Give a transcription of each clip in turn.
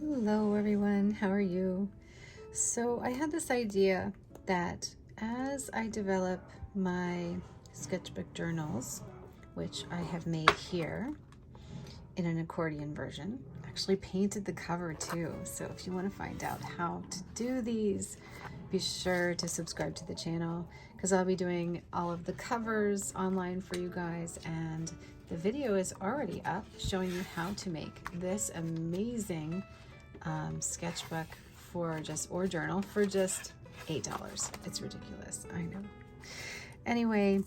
Hello everyone, how are you? So I had this idea that as I develop my sketchbook journals, which I have made here in an accordion version, actually painted the cover too. So if you want to find out how to do these, be sure to subscribe to the channel because I'll be doing all of the covers online for you guys, and the video is already up showing you how to make this amazing sketchbook or journal for just $8. It's ridiculous, I know. Anyway,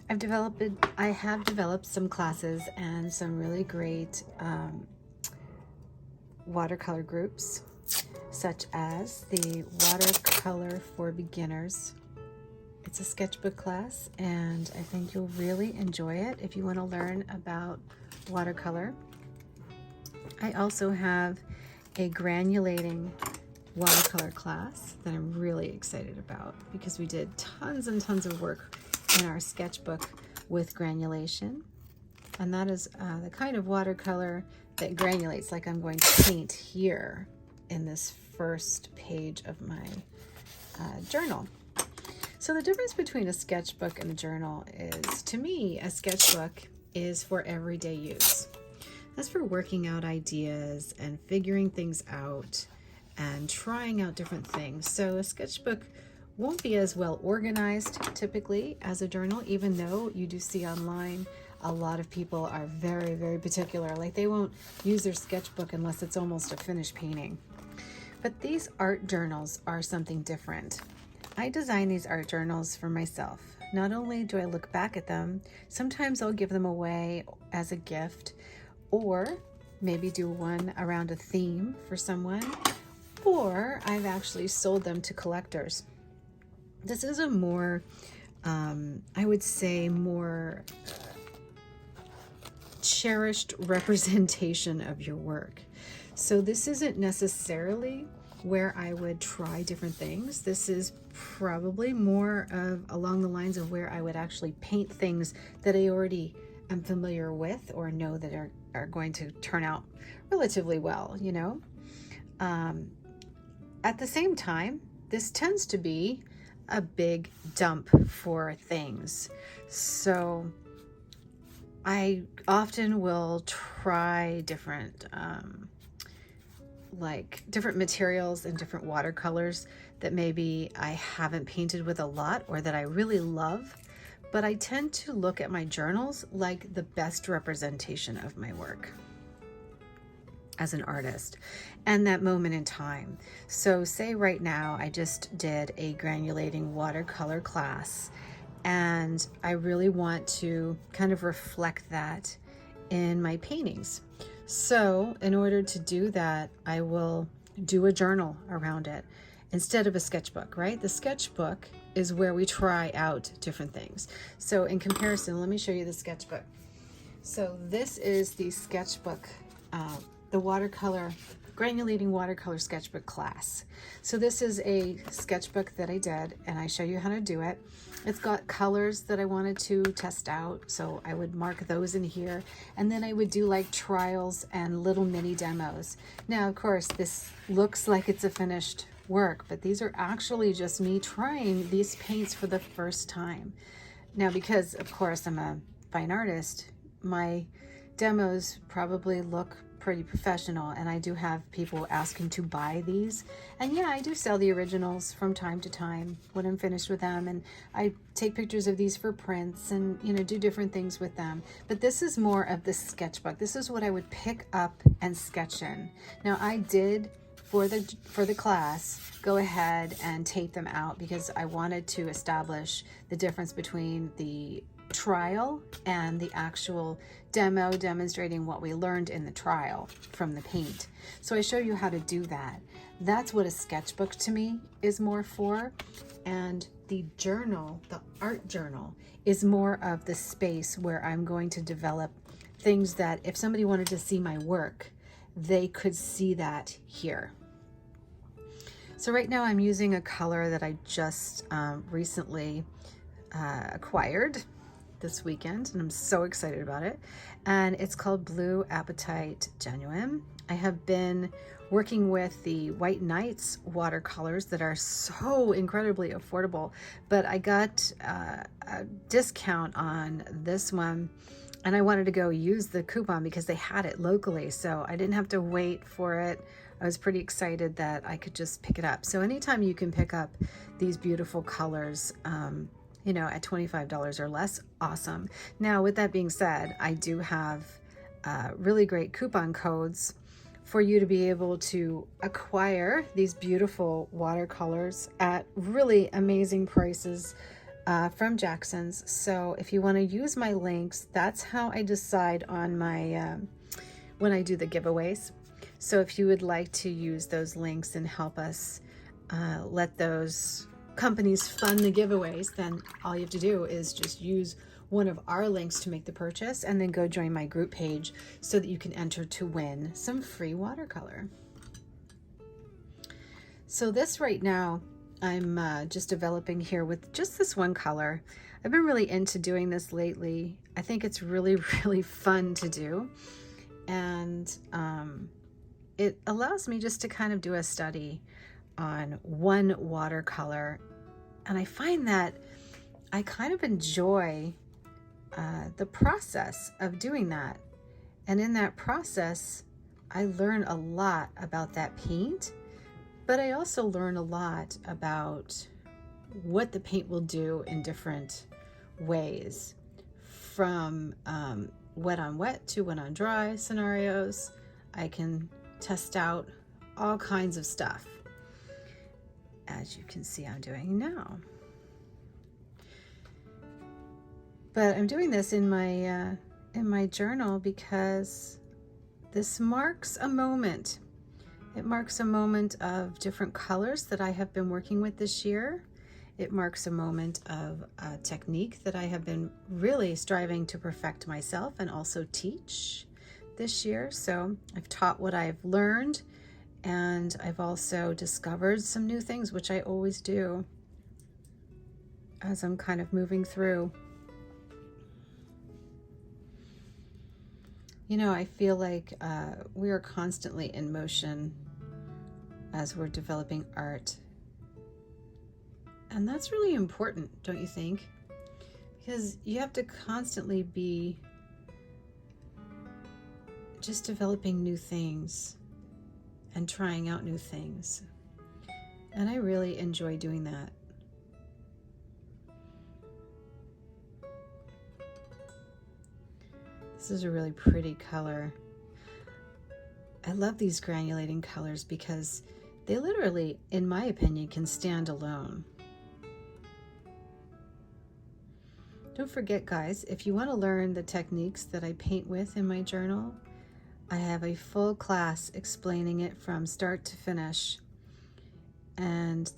I have developed some classes and some really great watercolor groups, such as the Watercolor for Beginners. It's a sketchbook class, and I think you'll really enjoy it if you want to learn about watercolor. I also have a granulating watercolor class that I'm really excited about because we did tons and tons of work in our sketchbook with granulation, and that is the kind of watercolor that granulates, like I'm going to paint here in this first page of my journal. So the difference between a sketchbook and a journal is, to me, a sketchbook is for everyday use. That's for working out ideas and figuring things out and trying out different things. So a sketchbook won't be as well organized typically as a journal, even though you do see online a lot of people are very, very particular. Like, they won't use their sketchbook unless it's almost a finished painting. But these art journals are something different. I design these art journals for myself. Not only do I look back at them, sometimes I'll give them away as a gift, or maybe do one around a theme for someone, or I've actually sold them to collectors. This is a more, I would say, more cherished representation of your work. So this isn't necessarily where I would try different things. This is probably more of along the lines of where I would actually paint things that I already am familiar with or know that are going to turn out relatively well, you know. At the same time, this tends to be a big dump for things. So I often will try different different materials and different watercolors that maybe I haven't painted with a lot or that I really love, but I tend to look at my journals like the best representation of my work as an artist and that moment in time. So say right now I just did a granulating watercolor class, and I really want to kind of reflect that in my paintings. So in order to do that, I will do a journal around it instead of a sketchbook, right? The sketchbook is where we try out different things. So in comparison, let me show you the sketchbook. So this is the sketchbook, the granulating watercolor sketchbook class. So this is a sketchbook that I did, and I show you how to do it. It's got colors that I wanted to test out, so I would mark those in here, and then I would do like trials and little mini demos. Now, of course, this looks like it's a finished work, but these are actually just me trying these paints for the first time. Now, because of course I'm a fine artist, my demos probably look pretty professional, and I do have people asking to buy these. And yeah, I do sell the originals from time to time when I'm finished with them, and I take pictures of these for prints and, you know, do different things with them. But this is more of the sketchbook. This is what I would pick up and sketch in. Now, I did for the class go ahead and tape them out because I wanted to establish the difference between the trial and the actual demo, demonstrating what we learned in the trial from the paint. So I show you how to do that. That's what a sketchbook to me is more for. And the journal, the art journal, is more of the space where I'm going to develop things that if somebody wanted to see my work, they could see that here. So right now I'm using a color that I just recently acquired this weekend, and I'm so excited about it. And it's called Blue Appetite Genuine. I have been working with the White Nights watercolors that are so incredibly affordable, but I got a discount on this one, and I wanted to go use the coupon because they had it locally, so I didn't have to wait for it. I was pretty excited that I could just pick it up. So anytime you can pick up these beautiful colors, you know, at $25 or less, awesome. Now, with that being said, I do have really great coupon codes for you to be able to acquire these beautiful watercolors at really amazing prices from Jackson's. So if you want to use my links, that's how I decide on my when I do the giveaways. So if you would like to use those links and help us let those companies fund the giveaways, then all you have to do is just use one of our links to make the purchase and then go join my group page so that you can enter to win some free watercolor. So this right now, I'm just developing here with just this one color. I've been really into doing this lately. I think it's really, really fun to do. And it allows me just to kind of do a study on one watercolor. And I find that I kind of enjoy the process of doing that. And in that process, I learn a lot about that paint, but I also learn a lot about what the paint will do in different ways, from wet on wet to wet on dry scenarios. I can test out all kinds of stuff, as you can see I'm doing now. But I'm doing this in my journal because this marks a moment. It marks a moment of different colors that I have been working with this year. It marks a moment of a technique that I have been really striving to perfect myself and also teach this year. So I've taught what I've learned, and I've also discovered some new things, which I always do as I'm kind of moving through. You know, I feel like we are constantly in motion as we're developing art. And that's really important, don't you think? Because you have to constantly be just developing new things and trying out new things. And I really enjoy doing that. This is a really pretty color. I love these granulating colors because they literally, in my opinion, can stand alone. Don't forget, guys, if you want to learn the techniques that I paint with in my journal, I have a full class explaining it from start to finish. And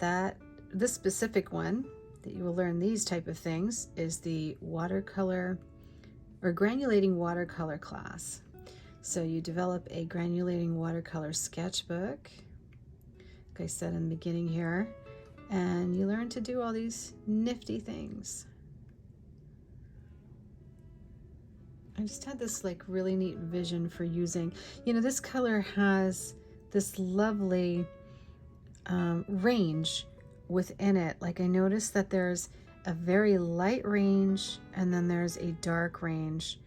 this specific one that you will learn these type of things is the watercolor or granulating watercolor class. So you develop a granulating watercolor sketchbook, like I said in the beginning here, and you learn to do all these nifty things. I just had this like really neat vision for using, you know, this color has this lovely range within it. Like I noticed that there's a very light range and then there's a dark range.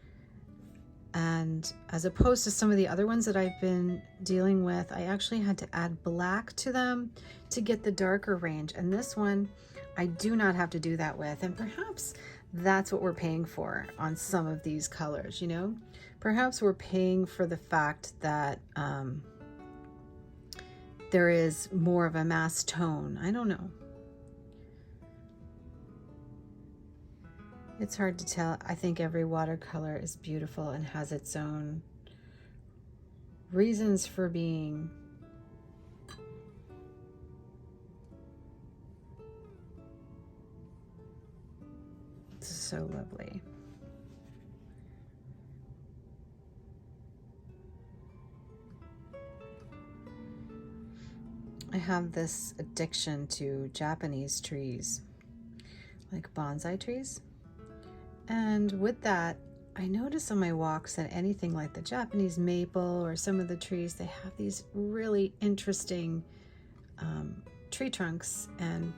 And as opposed to some of the other ones that I've been dealing with, I actually had to add black to them to get the darker range. And this one, I do not have to do that with. And perhaps that's what we're paying for on some of these colors, you know? Perhaps we're paying for the fact that there is more of a mass tone. I don't know. It's hard to tell. I think every watercolor is beautiful and has its own reasons for being. It's so lovely. I have this addiction to Japanese trees, like bonsai trees. And with that, I notice on my walks that anything like the Japanese maple or some of the trees, they have these really interesting tree trunks and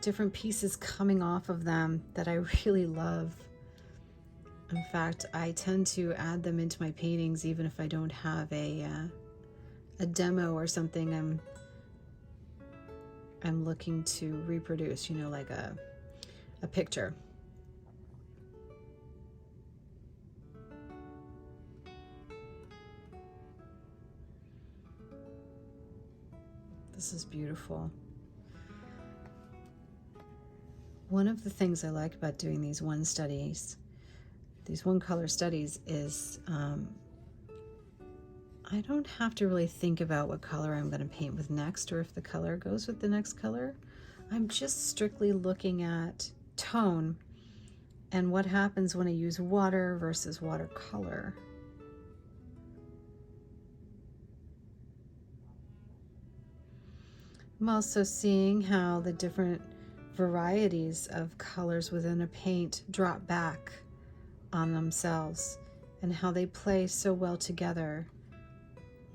different pieces coming off of them that I really love. In fact, I tend to add them into my paintings even if I don't have a demo or something I'm looking to reproduce, like a picture. This is beautiful. One of the things I like about doing these one color studies is I don't have to really think about what color I'm going to paint with next, or if the color goes with the next color. I'm just strictly looking at tone and what happens when I use water versus watercolor. I'm also seeing how the different varieties of colors within a paint drop back on themselves and how they play so well together,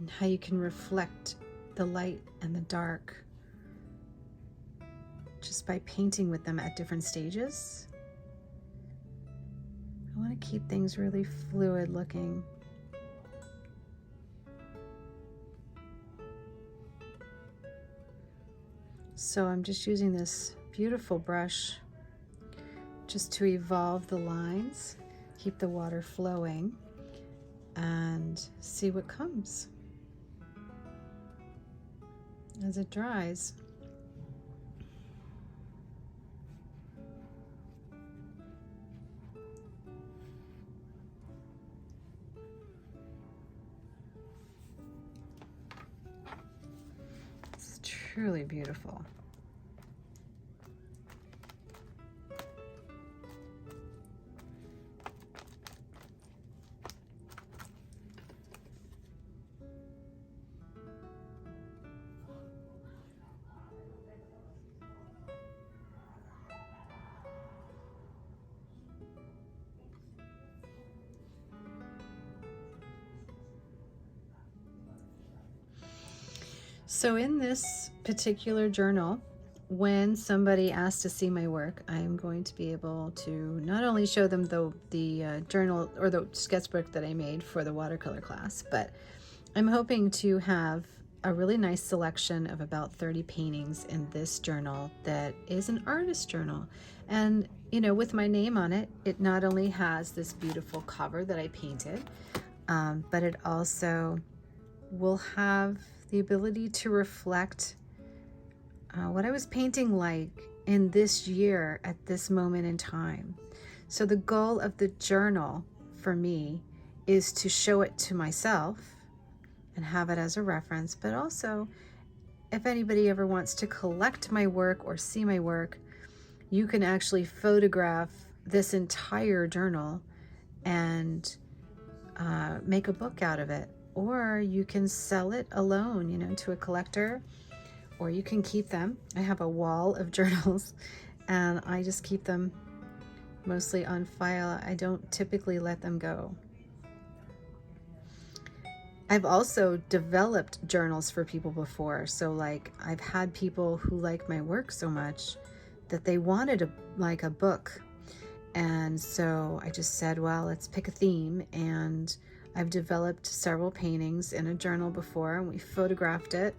and how you can reflect the light and the dark just by painting with them at different stages. I want to keep things really fluid looking. So I'm just using this beautiful brush just to evolve the lines, keep the water flowing, and see what comes as it dries. It's truly beautiful. So in this particular journal, when somebody asks to see my work, I'm going to be able to not only show them the journal or the sketchbook that I made for the watercolor class, but I'm hoping to have a really nice selection of about 30 paintings in this journal that is an artist journal. And with my name on it, it not only has this beautiful cover that I painted, but it also will have the ability to reflect what I was painting like in this year at this moment in time. So the goal of the journal for me is to show it to myself and have it as a reference, but also if anybody ever wants to collect my work or see my work, you can actually photograph this entire journal and make a book out of it. Or you can sell it alone, to a collector, or you can keep them. I have a wall of journals and I just keep them mostly on file. I don't typically let them go. I've also developed journals for people before. So I've had people who like my work so much that they wanted a book. And so I just said, well, let's pick a theme, and I've developed several paintings in a journal before, and we photographed it.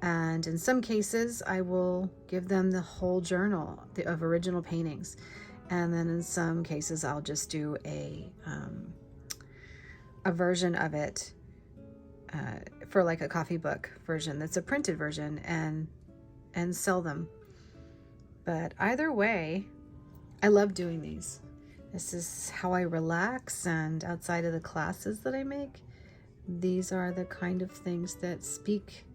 And in some cases, I will give them the whole journal of original paintings. And then in some cases, I'll just do a version of it for a coffee book version that's a printed version, and sell them. But either way, I love doing these. This is how I relax, and outside of the classes that I make, these are the kind of things that speak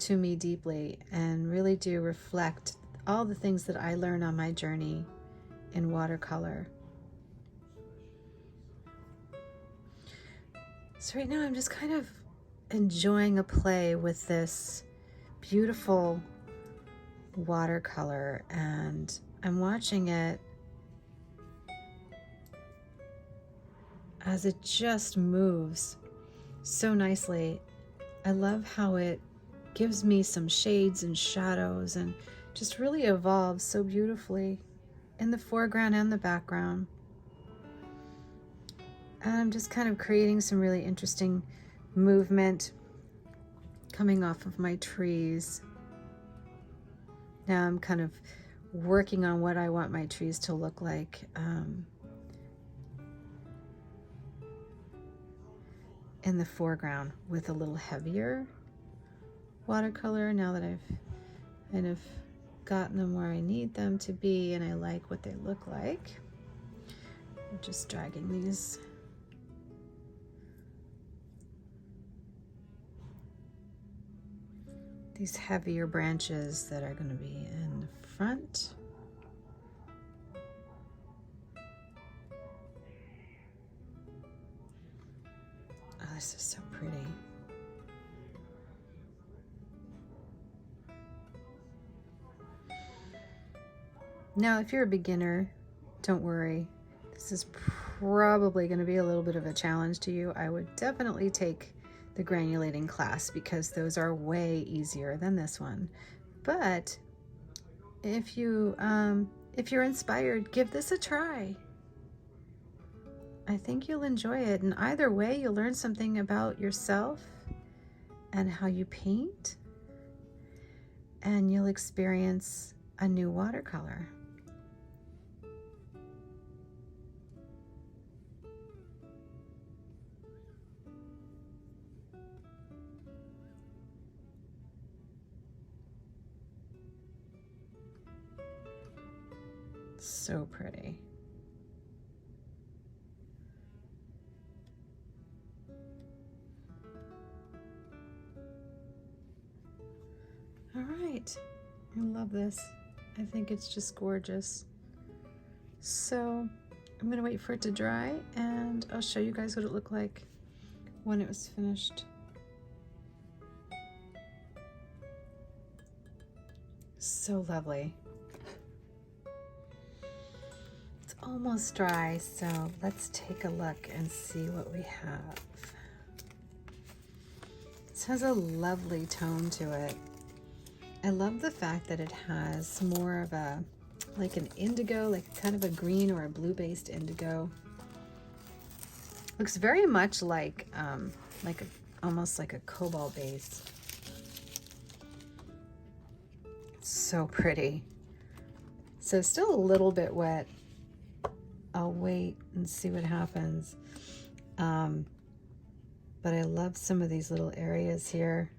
to me deeply and really do reflect all the things that I learn on my journey in watercolor. So right now I'm just kind of enjoying a play with this beautiful watercolor, and I'm watching it as it just moves so nicely. I love how it gives me some shades and shadows and just really evolves so beautifully in the foreground and the background. And I'm just kind of creating some really interesting movement coming off of my trees. Now I'm kind of working on what I want my trees to look like. In the foreground with a little heavier watercolor, now that I've kind of gotten them where I need them to be and I like what they look like. I'm just dragging these heavier branches that are going to be in the front. Oh, this is so pretty. Now, if you're a beginner, don't worry. This is probably going to be a little bit of a challenge to you. I would definitely take the granulating class because those are way easier than this one. But if you're inspired, give this a try. I think you'll enjoy it, and either way you'll learn something about yourself and how you paint, and you'll experience a new watercolor. So pretty. All right, I love this. I think it's just gorgeous. So I'm gonna wait for it to dry and I'll show you guys what it looked like when it was finished. So lovely. It's almost dry, so let's take a look and see what we have. This has a lovely tone to it. I love the fact that it has more of a, like an indigo, like kind of a green or a blue based indigo. Looks very much like almost like a cobalt base. It's so pretty. So still a little bit wet. I'll wait and see what happens. But I love some of these little areas here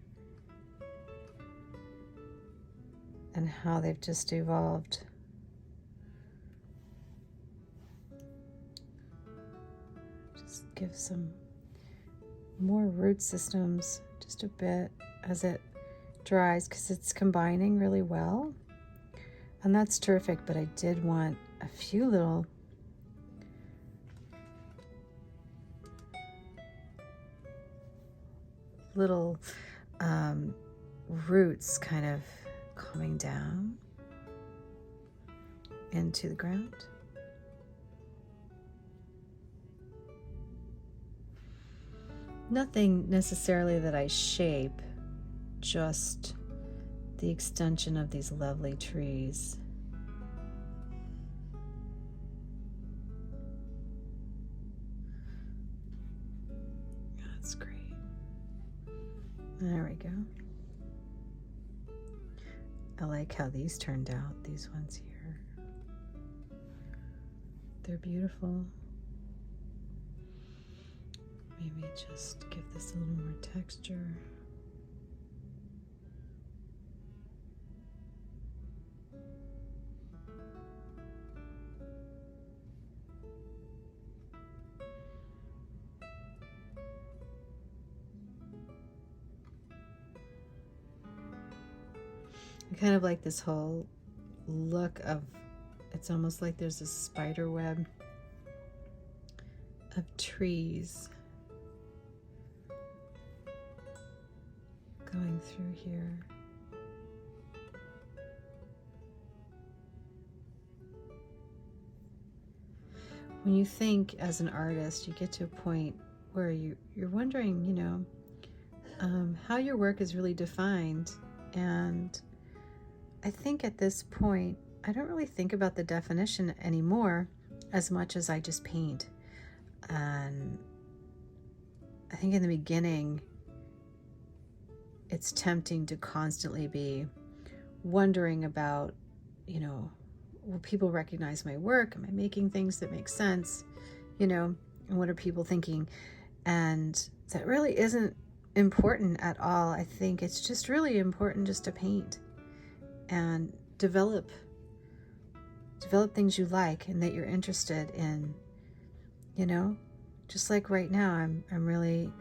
and how they've just evolved. Just give some more root systems just a bit as it dries because it's combining really well. And that's terrific, but I did want a few little roots kind of coming down into the ground. Nothing necessarily that I shape, just the extension of these lovely trees. That's great. There we go. I like how these turned out, these ones here. They're beautiful. Maybe just give this a little more texture. I kind of like this whole look of, it's almost like there's a spider web of trees going through here. when you think as an artist, you get to a point where you're wondering, how your work is really defined. And I think at this point, I don't really think about the definition anymore as much as I just paint. And I think in the beginning, it's tempting to constantly be wondering about, will people recognize my work? Am I making things that make sense? And what are people thinking? And that really isn't important at all. I think it's just really important just to paint and develop things you like and that you're interested in, just like right now, I'm really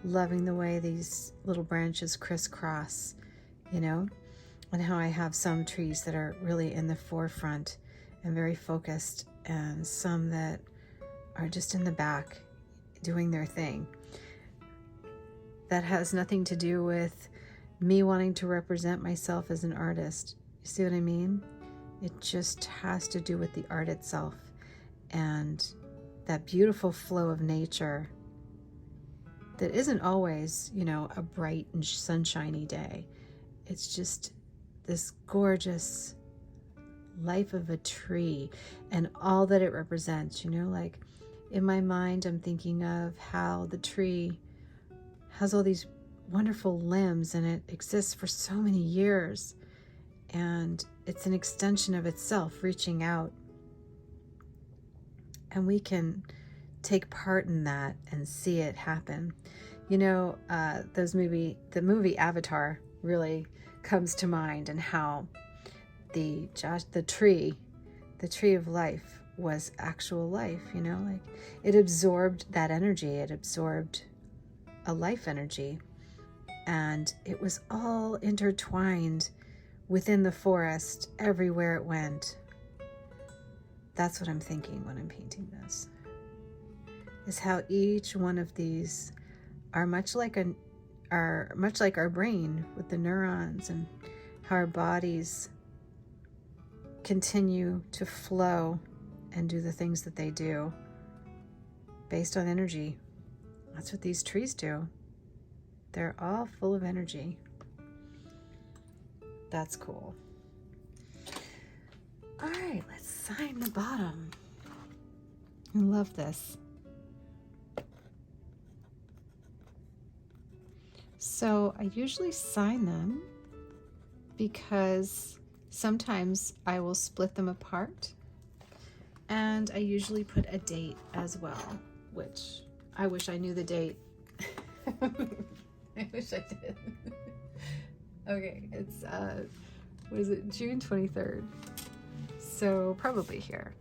loving the way these little branches crisscross, and how I have some trees that are really in the forefront and very focused, and some that are just in the back doing their thing. That has nothing to do with me wanting to represent myself as an artist. You see what I mean? It just has to do with the art itself and that beautiful flow of nature that isn't always, a bright and sunshiny day. It's just this gorgeous life of a tree and all that it represents, like in my mind, I'm thinking of how the tree has all these wonderful limbs and it exists for so many years, and it's an extension of itself reaching out, and we can take part in that and see it happen. The movie Avatar really comes to mind, and how the tree of life was actual life, like it absorbed that energy, it absorbed a life energy, and it was all intertwined within the forest everywhere it went. That's what I'm thinking when I'm painting this, is how each one of these are much like our brain with the neurons, and how our bodies continue to flow and do the things that they do based on energy. That's what these trees do. They're all full of energy. That's cool. All right, let's sign the bottom. I love this. So I usually sign them because sometimes I will split them apart, and I usually put a date as well, which I wish I knew the date. I wish I did. Okay, it's what is it, June 23rd, so probably here.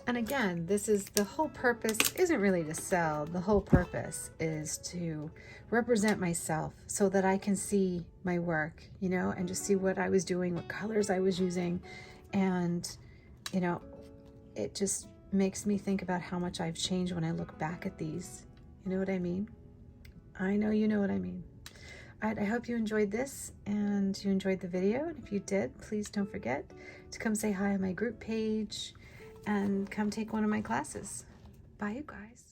And again, the whole purpose isn't really to sell. The whole purpose is to represent myself so that I can see my work, and just see what I was doing, what colors I was using. And, it just makes me think about how much I've changed when I look back at these. You know what I mean? I know you know what I mean. All right, I hope you enjoyed this and you enjoyed the video. And if you did, please don't forget to come say hi on my group page and come take one of my classes. Bye, you guys.